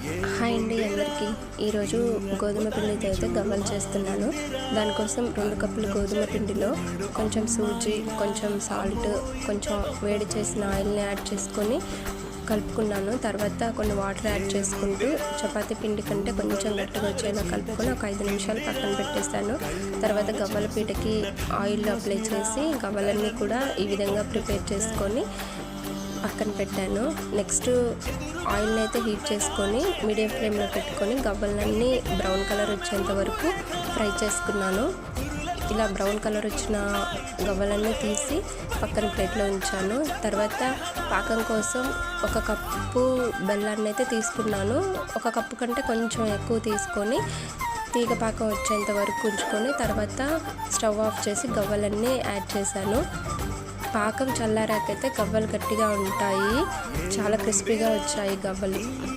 Hi అండి అందరికీ. ఈరోజు గోధుమ పిండితో అయితే గవ్వలు చేస్తున్నాను. దానికోసం 2 కప్పులు గోధుమ పిండిలో కొంచెం సూజీ, కొంచెం సాల్ట్, కొంచెం వేడి చేసిన ఆయిల్ని యాడ్ చేసుకొని కలుపుకున్నాను. తర్వాత కొన్ని వాటర్ యాడ్ చేసుకుంటూ చపాతీ పిండి కంటే కొంచెం గట్టిగా వచ్చేలా కలుపుకొని ఒక 5 నిమిషాలు పక్కన పెట్టేస్తాను. తర్వాత గవ్వల పీటకి ఆయిల్ అప్లై చేసి గవ్వలన్నీ కూడా ఈ విధంగా ప్రిపేర్ చేసుకొని పక్కన పెట్టాను. నెక్స్ట్ ఆయిల్ని అయితే హీట్ చేసుకొని మీడియం ఫ్లేమ్లో పెట్టుకొని గవ్వలన్నీ బ్రౌన్ కలర్ వచ్చేంత వరకు ఫ్రై చేసుకున్నాను. ఇలా బ్రౌన్ కలర్ వచ్చిన గవ్వలన్నీ తీసి పక్కన ప్లేట్లో ఉంచాను. తర్వాత పాకం కోసం 1 కప్పు బెల్లాన్ని అయితే తీసుకున్నాను. 1 కప్పు కంటే కొంచెం ఎక్కువ తీసుకొని తీగ పాకం వచ్చేంత వరకు ఉంచుకొని తర్వాత స్టవ్ ఆఫ్ చేసి గవ్వలన్నీ యాడ్ చేశాను. పాకం చల్లారాకైతే గవ్వలు గట్టిగా ఉంటాయి, చాలా క్రిస్పీగా వచ్చాయి గవ్వలు.